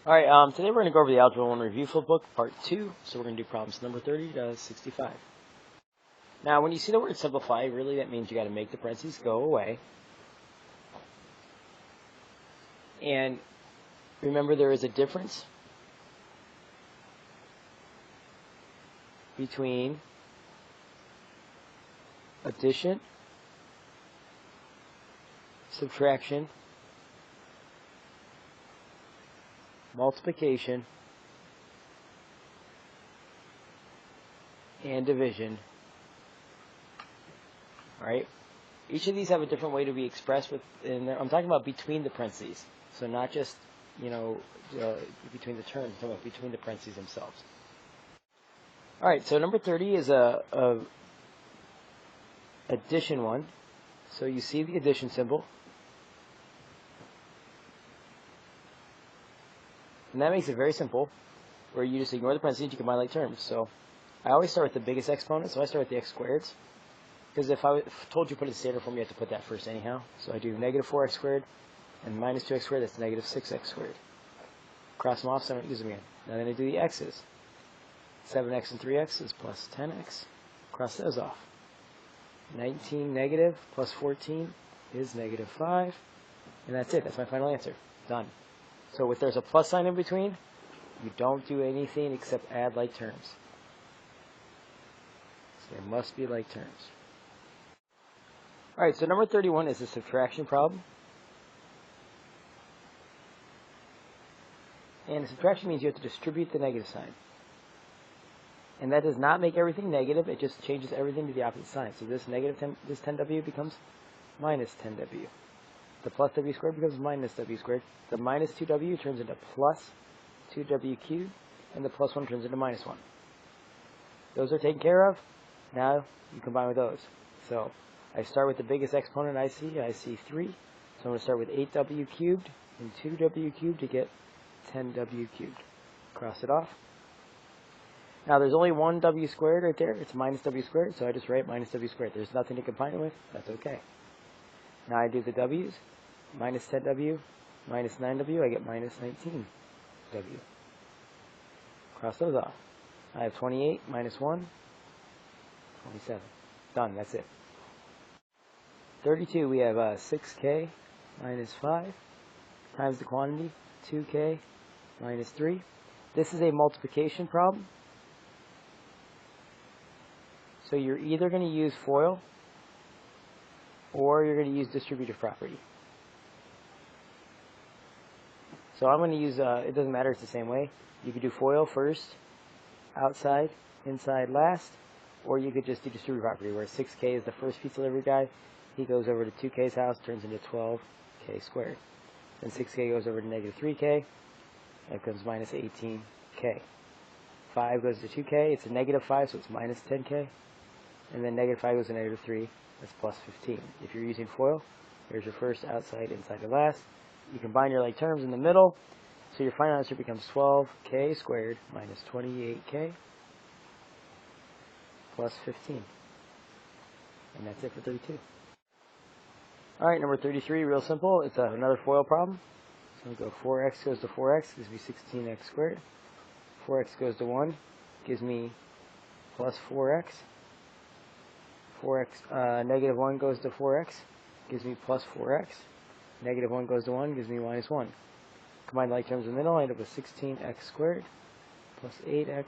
Alright, today we're going to go over the Algebra 1 Review Flipbook, Part 2. So we're going to do problems number 30 to 65. Now, when you see the word simplify, really that means you got to make the parentheses go away. And remember, there is a difference between addition, subtraction, multiplication, and division. Alright? Each of these have a different way to be expressed within there. I'm talking about between the parentheses. So not just, between the terms. I'm talking about between the parentheses themselves. Alright, so number 30 is a addition one. So you see the addition symbol. And that makes it very simple, where you just ignore the parentheses, you combine like terms. So I always start with the biggest exponent, so I start with the x squareds. Because if I told you to put it in standard form, you have to put that first anyhow. So I do negative 4x squared and minus 2x squared, that's negative 6x squared. Cross them off, so I don't use them again. Now then I do the x's. 7x and 3x is plus 10x. Cross those off. 19 negative plus 14 is negative 5. And that's it. That's my final answer. Done. So if there's a plus sign in between, you don't do anything except add like terms. So there must be like terms. Alright, so number 31 is a subtraction problem. And subtraction means you have to distribute the negative sign. And that does not make everything negative, it just changes everything to the opposite sign. So this negative 10, this 10w becomes minus 10w. The plus w squared becomes minus w squared. The minus 2w turns into plus 2w cubed. And the plus 1 turns into minus 1. Those are taken care of. Now you combine with those. So I start with the biggest exponent I see 3. So I'm going to start with 8w cubed and 2w cubed to get 10w cubed. Cross it off. Now there's only one w squared right there. It's minus w squared, so I just write minus w squared. There's nothing to combine it with. That's okay. Now I do the w's. Minus 10w, minus 9w, I get minus 19w. Cross those off. I have 28 minus 1, 27. Done, that's it. 32, we have 6k minus 5 times the quantity, 2k minus 3. This is a multiplication problem. So you're either going to use FOIL or you're going to use distributive property. So I'm going to use, it doesn't matter, it's the same way. You could do FOIL first, outside, inside last, or you could just do distributive property, where 6k is the first pizza delivery guy. He goes over to 2k's house, turns into 12k squared. Then 6k goes over to negative 3k, that becomes minus 18k. 5 goes to 2k, it's a negative 5, so it's minus 10k. And then negative 5 goes to negative 3, that's plus 15. If you're using FOIL, here's your first, outside, inside, or last. You combine your like terms in the middle, so your final answer becomes 12k squared minus 28k plus 15. And that's it for 32. Alright, number 33, real simple. It's another FOIL problem. So we go 4x goes to 4x, gives me 16x squared. 4x goes to 1, gives me plus 4x. Negative 1 goes to 4x, gives me plus 4x. Negative 1 goes to 1, gives me minus 1. Combine the like terms in the middle, I end up with 16x squared plus 8x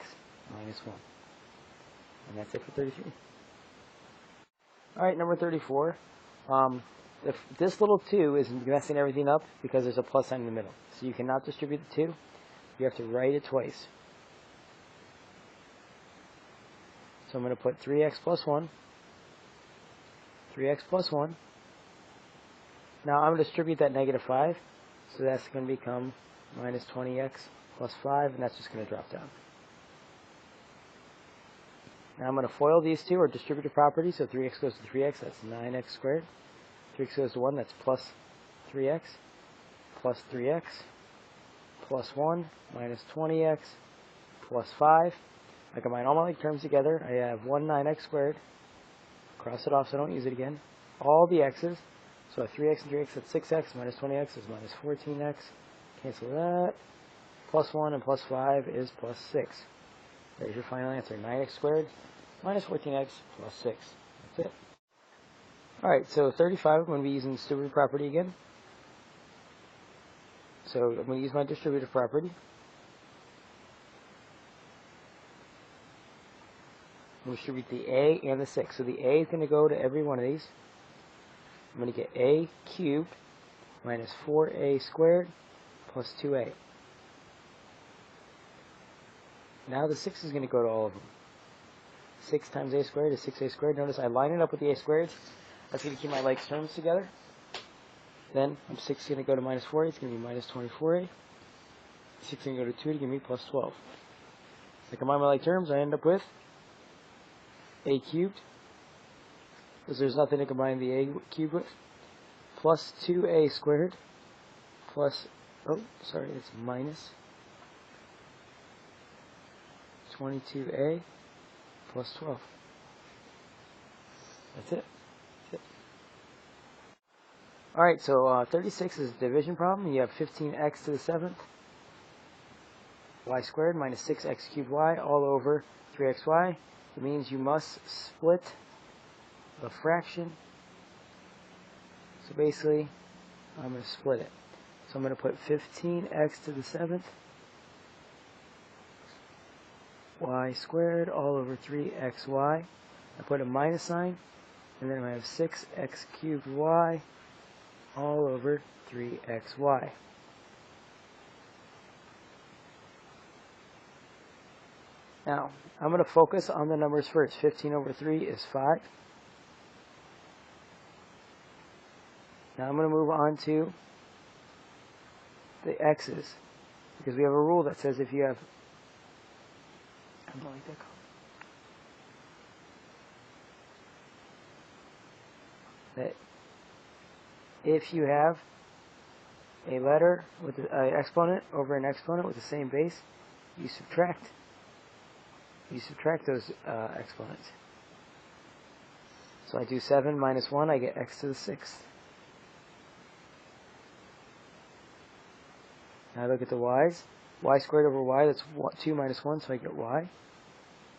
minus 1. And that's it for 33. Alright, number 34. If this little 2 is messing everything up because there's a plus sign in the middle. So you cannot distribute the 2. You have to write it twice. So I'm going to put 3x plus 1. 3x plus 1. Now I'm going to distribute that negative 5. So that's going to become minus 20x plus 5, and that's just going to drop down. Now I'm going to FOIL these two, or distributive property. So 3x goes to 3x, that's 9x squared. 3x goes to 1, that's plus 3x. Plus 3x. Plus 1, minus 20x. Plus 5. I combine all my like terms together. I have 9x squared. Cross it off so I don't use it again. All the x's. So I have 3x and 3x, that's 6x. Minus 20x is minus 14x. Cancel that. plus 1 and plus 5 is plus 6. There's your final answer. 9x squared minus 14x plus 6. That's it. Alright, so 35, I'm going to be using the distributive property again. So I'm going to use my distributive property. I'm going to distribute the a and the 6. So the a is going to go to every one of these. I'm going to get a cubed minus 4a squared plus 2a. Now the 6 is going to go to all of them. 6 times a squared is 6a squared. Notice I line it up with the a squareds. That's going to keep my like terms together. Then 6 is going to go to minus 4a. It's going to be minus 24a. 6 is going to go to 2 to give me plus 12. So I combine my like terms. I end up with a cubed, because there's nothing to combine the a cubed with, plus 2a squared plus, it's minus 22a plus 12. That's it. Alright, so 36 is a division problem. You have 15x to the 7th, y squared minus 6x cubed y all over 3xy. It means you must split the fraction. So basically, I'm going to split it. So I'm going to put 15x to the 7th y squared all over 3xy. I put a minus sign, and then I have 6x cubed y all over 3xy. Now, I'm going to focus on the numbers first. 15 over 3 is 5. Now I'm going to move on to the x's, because we have a rule that says if you have, I don't like that color, that if you have a letter with an exponent over an exponent with the same base, you subtract those exponents. So I do 7 minus 1, I get x to the 6th. Now I look at the y's. Y squared over y, that's 2 minus 1, so I get y.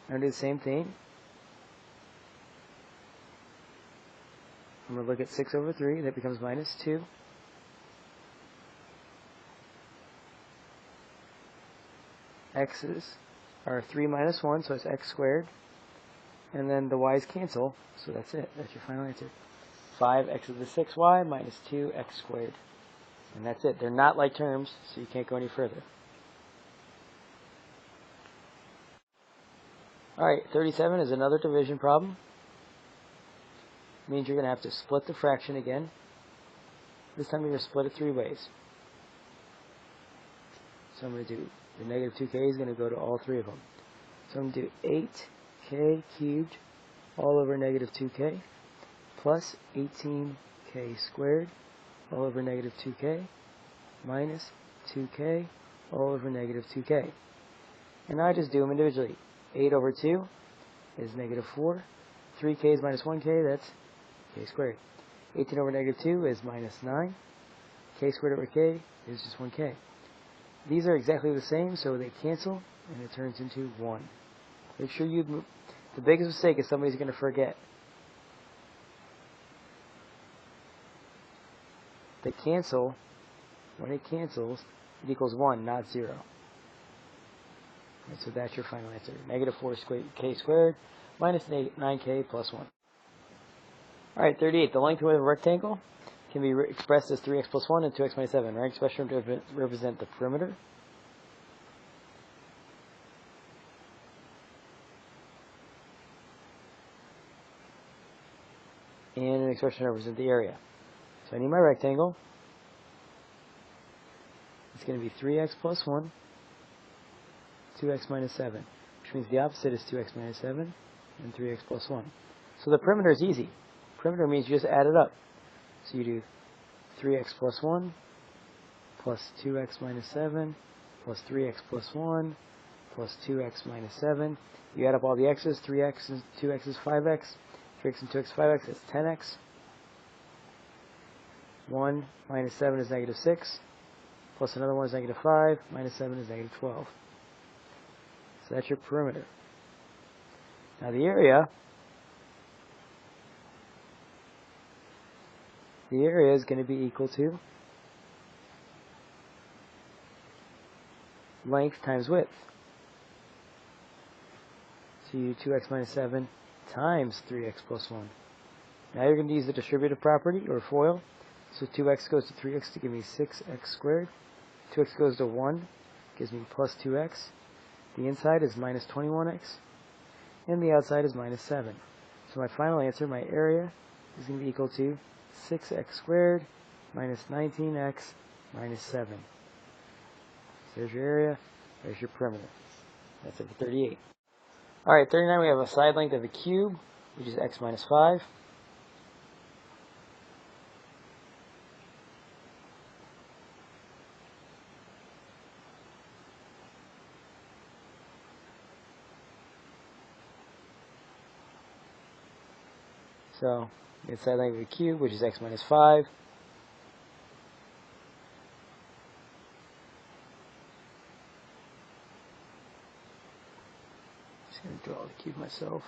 And I do the same thing. I'm going to look at 6 over 3, that becomes minus 2. X's are 3 minus 1, so it's x squared. And then the y's cancel, so that's it. That's your final answer. 5x to the 6y minus 2x squared. And that's it. They're not like terms, so you can't go any further. Alright, 37 is another division problem. It means you're going to have to split the fraction again. This time you're going to split it 3 ways. So I'm going to do, the negative 2k is going to go to all 3 of them. So I'm going to do 8k cubed all over negative 2k plus 18k squared all over negative 2k minus 2k all over negative 2k. And now I just do them individually. 8 over 2 is negative 4. 3k is minus 1k, that's k squared. 18 over negative 2 is minus 9. K squared over k is just 1k. These are exactly the same, so they cancel, and it turns into 1. Make sure you move. The biggest mistake is somebody's going to forget. They cancel. When it cancels, it equals 1, not 0. And so that's your final answer. Negative 4k squared minus 9k plus 1. Alright, 38. The length of a rectangle can be expressed as 3x plus 1 and 2x minus 7. Right expression to represent the perimeter. And an expression to represent the area. So I need my rectangle. It's going to be 3x plus 1, 2x minus 7, which means the opposite is 2x minus 7 and 3x plus 1. So the perimeter is easy. Perimeter means you just add it up. So you do 3x plus 1 plus 2x minus 7 plus 3x plus 1 plus 2x minus 7. You add up all the x's. 3x and 2x is 5x. 3x and 2x 5x is 10x. 1 minus 7 is negative 6. plus another 1 is negative 5, minus 7 is negative 12. So that's your perimeter. Now the area is going to be equal to length times width. So you 2x minus 7 times 3x plus 1. Now you're going to use the distributive property, or FOIL. So 2x goes to 3x to give me 6x squared. 2x goes to 1, gives me plus 2x. The inside is minus 21x. And the outside is minus 7. So my final answer, my area, is going to be equal to 6x squared minus 19x minus 7. So there's your area, there's your perimeter. That's it for 38. Alright, 39, we have a side length of a cube, which is x minus 5. So, the side length of a cube, which is x minus 5. Just going to draw the cube myself.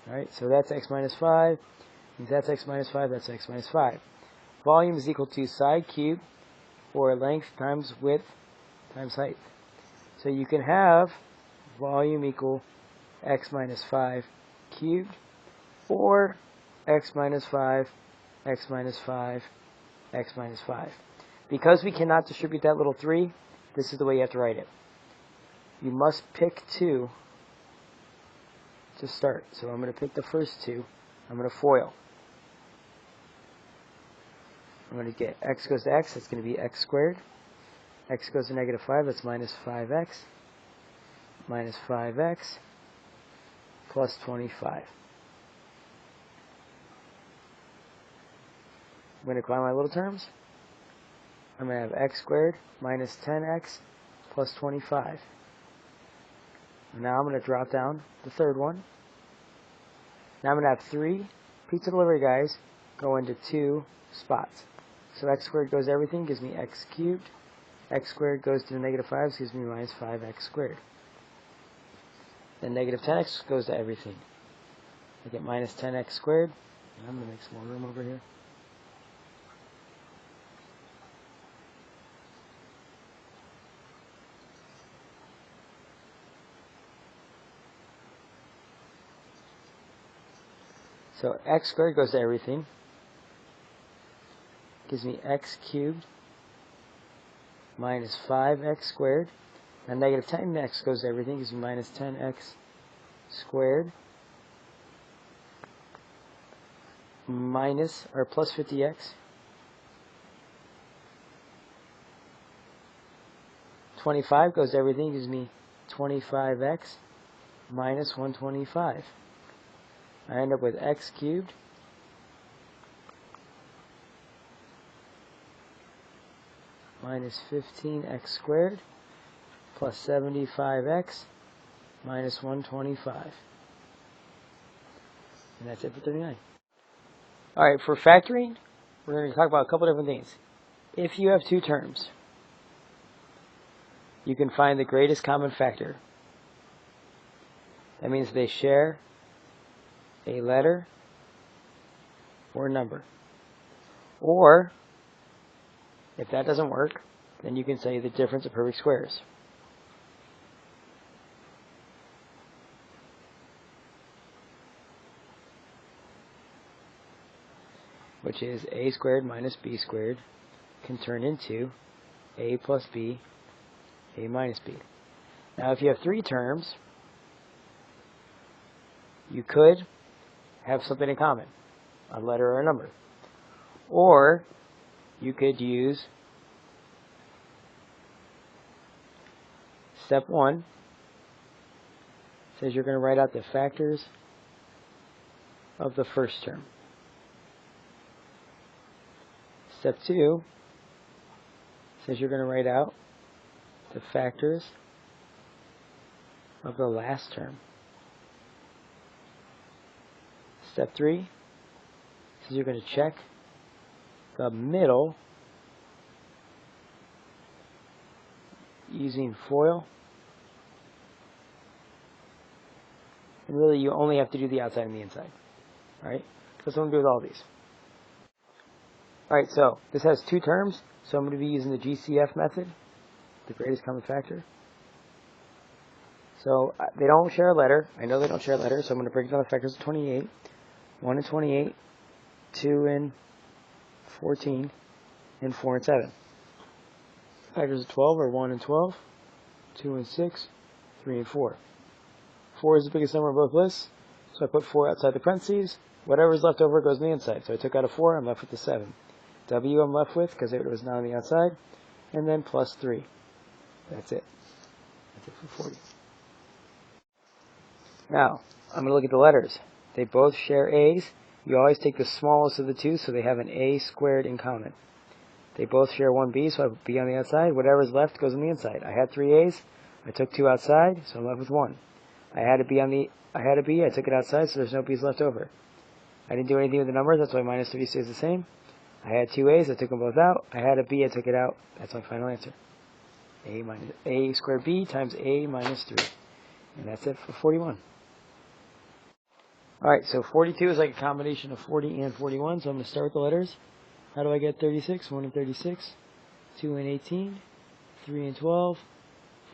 Alright, so that's x minus 5. If that's x minus 5, that's x minus 5. Volume is equal to side cube, or length times width times height. So you can have volume equal x minus 5 cubed, or x minus 5, x minus 5, x minus 5. Because we cannot distribute that little 3, this is the way you have to write it. You must pick 2 to start. So I'm going to pick the first 2. I'm going to FOIL. I'm going to get x goes to x, that's going to be x squared. X goes to negative 5, that's minus 5x. Minus 5x plus 25. I'm going to combine my little terms. I'm going to have x squared minus 10x plus 25. Now I'm going to drop down the third one. Now I'm going to have 3 pizza delivery guys go into 2 spots. So x squared goes to everything, gives me x cubed. X squared goes to the negative 5, gives me minus 5x squared. Then negative 10x goes to everything. I get minus 10x squared. And I'm going to make some more room over here. So x squared goes to everything. Gives me x cubed minus 5x squared. And negative 10x goes to everything, gives me minus 10x squared minus, or plus 50x. 25 goes to everything, gives me 25x minus 125. I end up with x cubed minus 15x squared plus 75x minus 125. And that's it for 39. Alright, for factoring, we're going to talk about a couple different things. If you have 2 terms, you can find the greatest common factor. That means they share a letter or a number. Or, if that doesn't work, then you can say the difference of perfect squares. Which is a squared minus b squared can turn into a plus b, a minus b. Now if you have 3 terms, you could have something in common, a letter or a number. Or you could use step 1. Says you're going to write out the factors of the first term. Step 2 says you're going to write out the factors of the last term. Step 3 is you're going to check the middle using FOIL. And really, you only have to do the outside and the inside. Alright? That's what I'm going to do with all these. Alright, so this has two terms, so I'm going to be using the GCF method, the greatest common factor. So they don't share a letter. I know they don't share a letter, so I'm going to break down the factors of 28. 1 and 28, 2 and 14, and 4 and 7. Factors of 12 are 1 and 12, 2 and 6, 3 and 4. 4 is the biggest number in both lists, so I put 4 outside the parentheses. Whatever is left over goes on the inside. So I took out a 4, I'm left with the 7. W I'm left with because it was not on the outside, and then plus 3. That's it. That's it for 40. Now, I'm going to look at the letters. They both share A's. You always take the smallest of the two, so they have an A squared in common. They both share one B, so I put B on the outside. Whatever's left goes on the inside. I had 3 A's. I took 2 outside, so I'm left with 1. I had a B, I took it outside, so there's no B's left over. I didn't do anything with the numbers, that's why minus 3 stays the same. I had 2 A's, I took them both out. I had a B, I took it out. That's my final answer. A squared B times A minus 3. And that's it for 41. Alright, so 42 is like a combination of 40 and 41, so I'm going to start with the letters. How do I get 36? 1 and 36, 2 and 18, 3 and 12,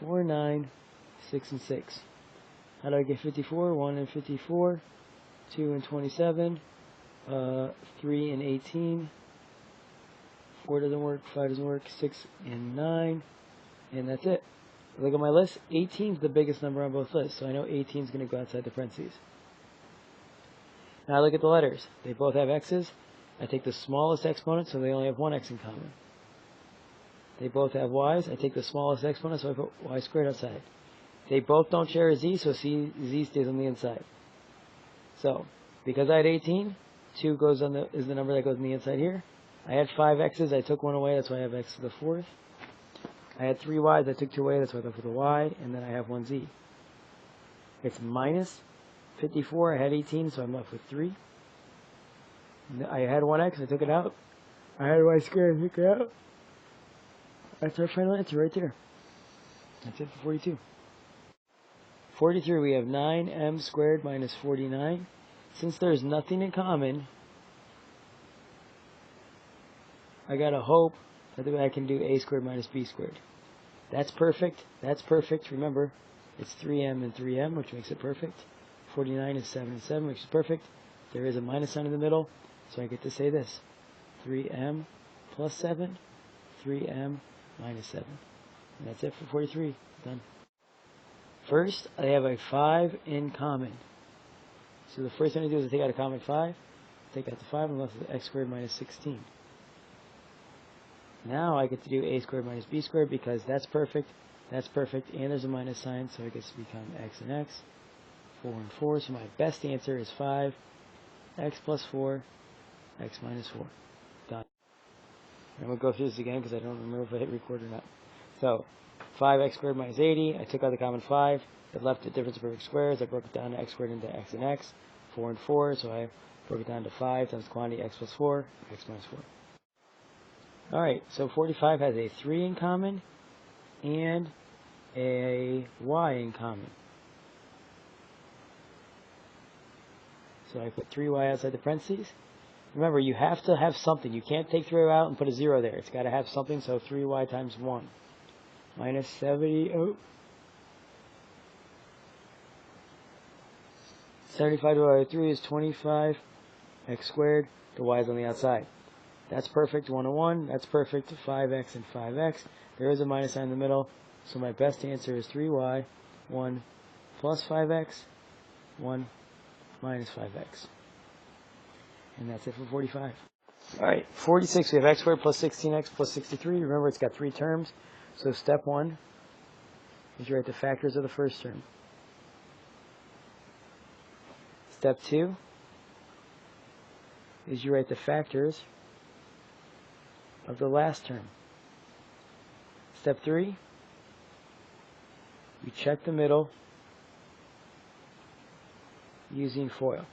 4 and 9, 6 and 6. How do I get 54? 1 and 54, 2 and 27, 3 and 18, 4 doesn't work, 5 doesn't work, 6 and 9, and that's it. Look at my list. 18 is the biggest number on both lists, so I know 18 is going to go outside the parentheses. Now look at the letters. They both have x's. I take the smallest exponent, so they only have one x in common. They both have y's. I take the smallest exponent, so I put y squared outside. They both don't share a z, so z stays on the inside. So, because I had 18, 2 is the number that goes on the inside here. I had 5 x's. I took one away, that's why I have x to the 4th. I had 3 y's. I took 2 away, that's why I left with a y, and then I have 1 z. It's minus 54, I had 18, so I'm left with 3. I had 1x, I took it out. I had y squared, I took it out. That's our final answer right there. That's it for 42. 43, we have 9m squared minus 49. Since there's nothing in common, I gotta hope that I can do a squared minus b squared. That's perfect. That's perfect. Remember, it's 3m and 3m, which makes it perfect. 49 is 7 and 7, which is perfect. There is a minus sign in the middle, so I get to say this. 3m plus 7, 3m minus 7. And that's it for 43. Done. First, I have a 5 in common. So the first thing I do is I take out a common 5. Take out the 5 and left with x squared minus 16. Now I get to do a squared minus b squared because that's perfect, and there's a minus sign, so it gets to become x and x. 4 and 4, so my best answer is 5, x plus 4, x minus 4. Done. And we'll go through this again because I don't remember if I hit record or not. So, 5x squared minus 80, I took out the common 5, it left the difference of perfect squares, I broke it down to x squared into x and x. 4 and 4, so I broke it down to 5 times quantity x plus 4, x minus 4. Alright, so 45 has a 3 in common and a y in common. So I put 3y outside the parentheses. Remember, you have to have something. You can't take 3 out and put a 0 there. It's got to have something, so 3y times 1. Minus 70. Oh. 75 divided by 3 is 25. X squared. The y is on the outside. That's perfect. 1 and 1. That's perfect. 5x and 5x. There is a minus sign in the middle. So my best answer is 3y. 1 plus 5x. 1 minus 5x. And that's it for 45. Alright, 46, we have x squared plus 16x plus 63. Remember, it's got 3 terms. So step 1 is you write the factors of the first term. Step 2 is you write the factors of the last term. Step 3, you check the middle using FOIL.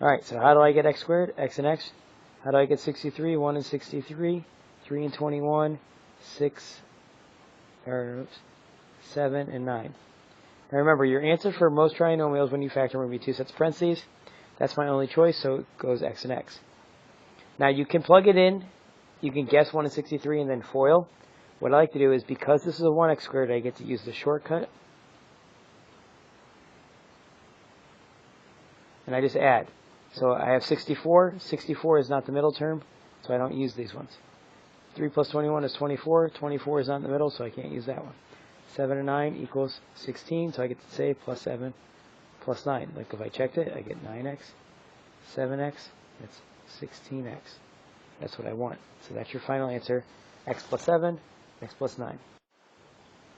Alright, so how do I get x squared? X and x. How do I get 63? 1 and 63. 3 and 21. 7 and 9. Now remember, your answer for most trinomials when you factor will be two sets of parentheses. That's my only choice, so it goes x and x. Now you can plug it in. You can guess 1 and 63 and then FOIL. What I like to do is, because this is a 1x squared, I get to use the shortcut. And I just add. So I have 64. 64 is not the middle term, so I don't use these ones. 3 plus 21 is 24. 24 is not in the middle, so I can't use that one. 7 and 9 equals 16, so I get to say plus 7 plus 9. Like if I checked it, I get 9x, 7x, that's 16x. That's what I want. So that's your final answer. X plus 7, x plus 9.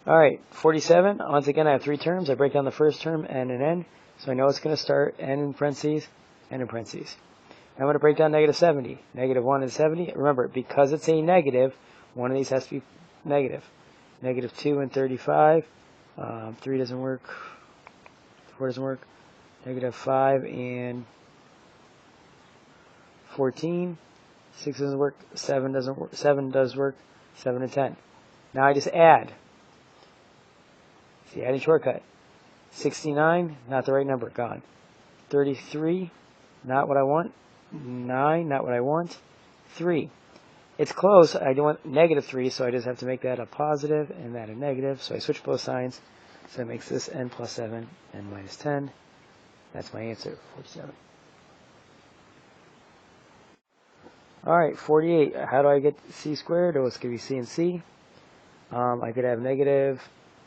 Alright, 47. Once again, I have three terms. I break down the first term, n and n. So I know it's going to start n in parentheses, n in parentheses. Now I'm going to break down negative 70. Negative 1 and 70. Remember, because it's a negative, one of these has to be negative. Negative 2 and 35. 3 doesn't work. 4 doesn't work. Negative 5 and 14. 6 doesn't work. 7 doesn't work. 7 does work. 7 and 10. Now I just add. See, adding shortcut. 69, not the right number, gone. 33, not what I want. 9, not what I want. 3. It's close. I don't want negative 3, so I just have to make that a positive and that a negative. So I switch both signs. So it makes this n plus 7, n minus 10. That's my answer, 47. Alright, 48. How do I get c squared? Oh, it's going to be c and c. I could have negative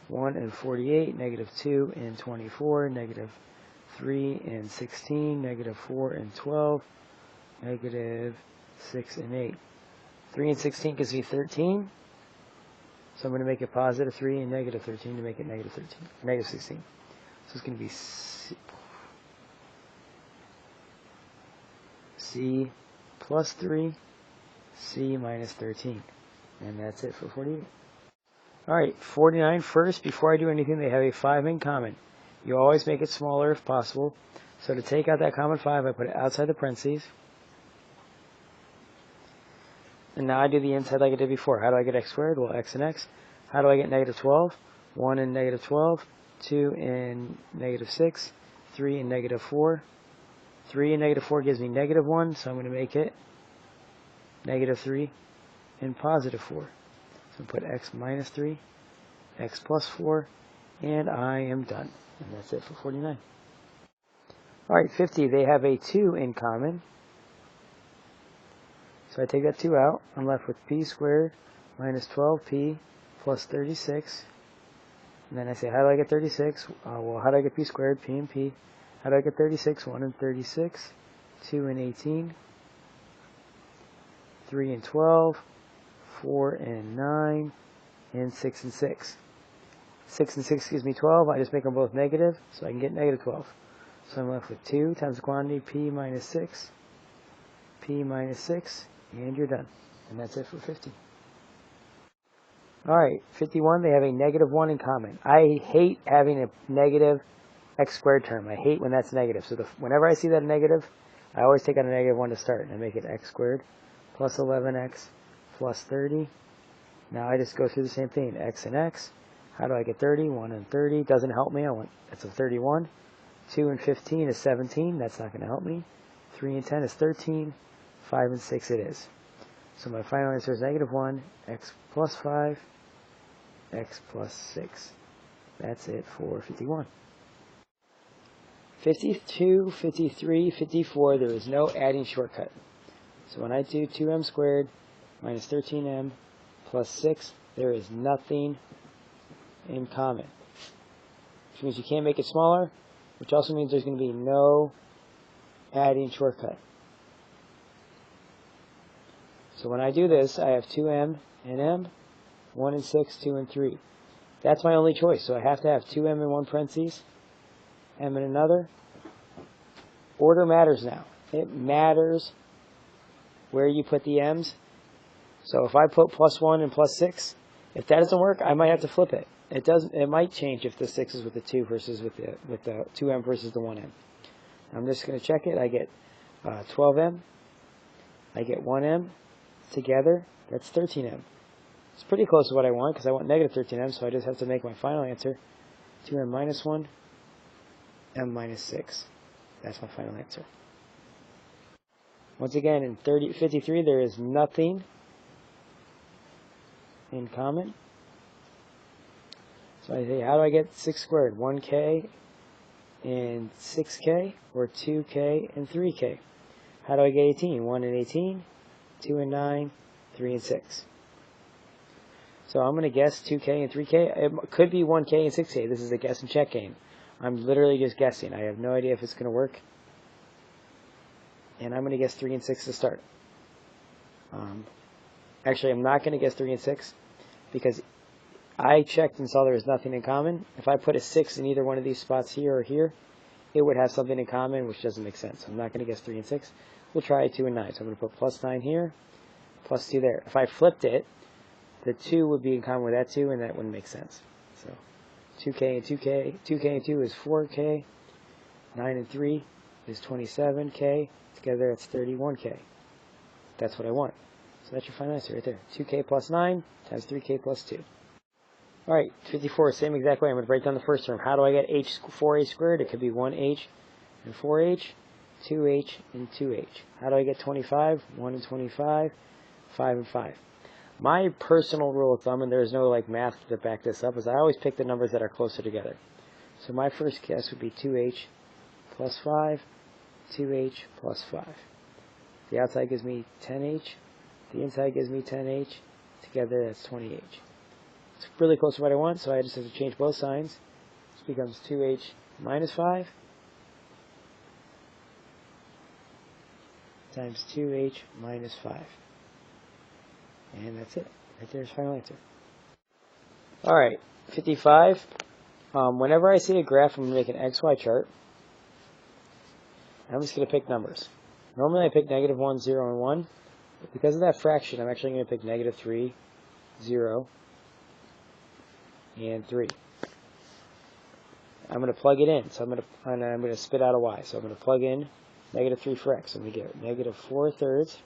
1 and 48, negative 2 and 24, negative 3 and 16, negative 4 and 12, negative 6 and 8. 3 and 16 gives me 13. So I'm going to make it positive 3 and negative 13 to make it negative 13, negative 16. So it's going to be C plus 3, C minus 13. And that's it for 48. Alright, 49. First, before I do anything, they have a 5 in common. You always make it smaller if possible. So to take out that common 5, I put it outside the parentheses. And now I do the inside like I did before. How do I get x squared? Well, x and x. How do I get negative 12? 1 and negative 12. 2 and negative 6. 3 and negative 4. 3 and negative 4 gives me negative 1, so I'm going to make it negative 3 and positive 4. So put x minus 3, x plus 4, and I am done. And that's it for 49. Alright, 50. They have a 2 in common. So I take that 2 out. I'm left with p squared minus 12p plus 36. And then I say, how do I get 36? Well, how do I get p squared? P and p. How do I get 36? 1 and 36. 2 and 18. 3 and 12. 4 and 9. And 6 and 6. 6 and 6 gives me 12. I just make them both negative, so I can get negative 12. So I'm left with 2 times the quantity p minus 6. P minus 6. And you're done. And that's it for 50. Alright, 51, they have a negative 1 in common. I hate having a negative x squared term. I hate when that's negative. So whenever I see that negative, I always take out a negative 1 to start. And I make it x squared plus 11x plus 30. Now I just go through the same thing. X and x. How do I get 30? 1 and 30. Doesn't help me. That's a 31. 2 and 15 is 17. That's not going to help me. 3 and 10 is 13. 5 and 6 it is. So my final answer is negative 1, x plus 5, x plus 6. That's it for 51. 52, 53, 54, there is no adding shortcut. So when I do 2m squared minus 13m plus 6, there is nothing in common. Which means you can't make it smaller, which also means there's going to be no adding shortcut. So when I do this, I have 2m and m, 1 and 6, 2 and 3. That's my only choice. So I have to have 2m in one parentheses, m in another. Order matters now. It matters where you put the m's. So if I put plus 1 and plus 6, if that doesn't work, I might have to flip it. It might change if the 6 is with the 2 versus with the 2m versus the 1m. I'm just going to check it. I get 12m. I get 1m. Together, that's 13m. It's pretty close to what I want because I want negative 13m, so I just have to make my final answer 2m minus 1, m minus 6. That's my final answer. Once again, in 53, there is nothing in common. So I say, how do I get 6 squared? 1k and 6k, or 2k and 3k? How do I get 18? 1 and 18, 2 and 9, 3 and 6. So I'm going to guess 2k and 3k. It could be 1k and 6k. This is a guess and check game. I'm literally just guessing. I have no idea if it's going to work. And I'm going to guess 3 and 6 to start. Actually, I'm not going to guess 3 and 6 because I checked and saw there was nothing in common. If I put a 6 in either one of these spots here or here, it would have something in common, which doesn't make sense. So I'm not going to guess 3 and 6. We'll try 2 and 9. So I'm going to put plus 9 here, plus 2 there. If I flipped it, the 2 would be in common with that 2, and that wouldn't make sense. So 2k and 2k. 2k and 2 is 4k. 9 and 3 is 27k. Together, that's 31k. That's what I want. So that's your final answer right there. 2k plus 9 times 3k plus 2. Alright, 54, same exact way. I'm going to break down the first term. How do I get 4h squared? It could be 1h and 4h, 2h and 2h. How do I get 25? 1 and 25, 5 and 5. My personal rule of thumb, and there's no like math to back this up, is I always pick the numbers that are closer together. So my first guess would be 2h plus 5, 2h plus 5. The outside gives me 10h. The inside gives me 10h. Together, that's 20h. It's really close to what I want, so I just have to change both signs. This becomes 2h minus 5 times 2h minus 5. And that's it. Right there's the final answer. Alright, 55. Whenever I see a graph, I'm going to make an XY chart. I'm just going to pick numbers. Normally I pick negative 1, 0, and 1. But because of that fraction, I'm actually going to pick negative 3, 0, and 3. I'm going to plug it in. So I'm going to spit out a y. So I'm going to plug in negative 3 for x. So I'm going to get negative 4 thirds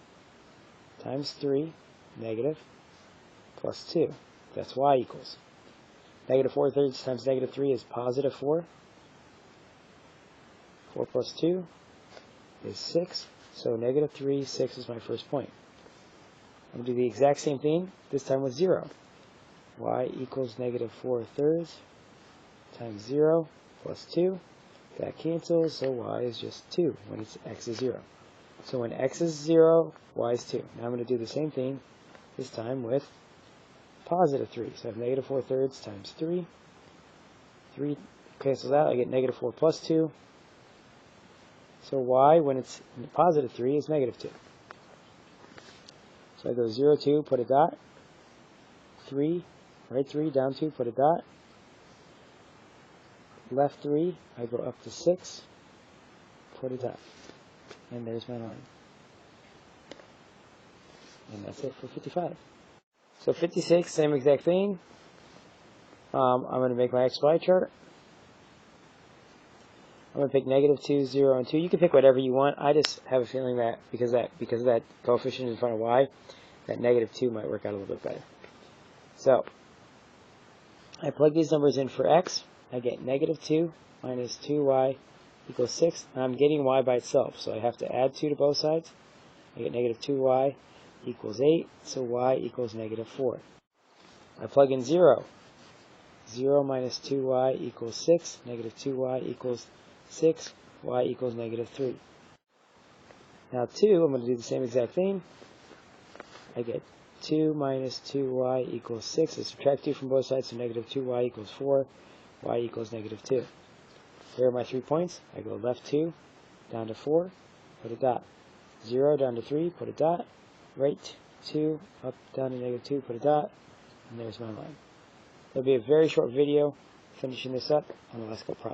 times 3, negative, plus 2. That's y equals. Negative 4 thirds times negative 3 is positive 4. 4 plus 2 is 6. So negative 3, 6 is my first point. I'm going to do the exact same thing, this time with 0. Y equals negative 4 thirds times 0 plus 2. That cancels, so y is just 2 when x is 0. So when x is 0, y is 2. Now I'm going to do the same thing, this time with positive 3. So I have negative 4 thirds times 3. 3 cancels out, I get negative 4 plus 2. So y, when it's positive 3, is negative 2. So I go 0, 2, put a dot. 3, right 3, down 2, put a dot. Left 3, I go up to 6, put a dot. And there's my line. And that's it for 55. So 56, same exact thing. I'm going to make my XY chart. I'm going to pick negative 2, 0, and 2. You can pick whatever you want. I just have a feeling that because of that coefficient in front of y, that negative 2 might work out a little bit better. So I plug these numbers in for x. I get negative 2 minus 2y equals 6. And I'm getting y by itself, so I have to add 2 to both sides. I get negative 2y equals 8, so y equals negative 4. I plug in 0. 0 minus 2y equals 6. Negative 2y equals 6. Y equals negative 3. Now 2, I'm going to do the same exact thing. I get 2 minus 2y equals 6. I subtract 2 from both sides, so negative 2y equals 4. Y equals negative 2. Here are my 3 points. I go left 2, down to 4, put a dot. 0 down to 3, put a dot. Right 2, up down to negative 2, put a dot. And there's my line. It'll be a very short video finishing this up on the last couple problems.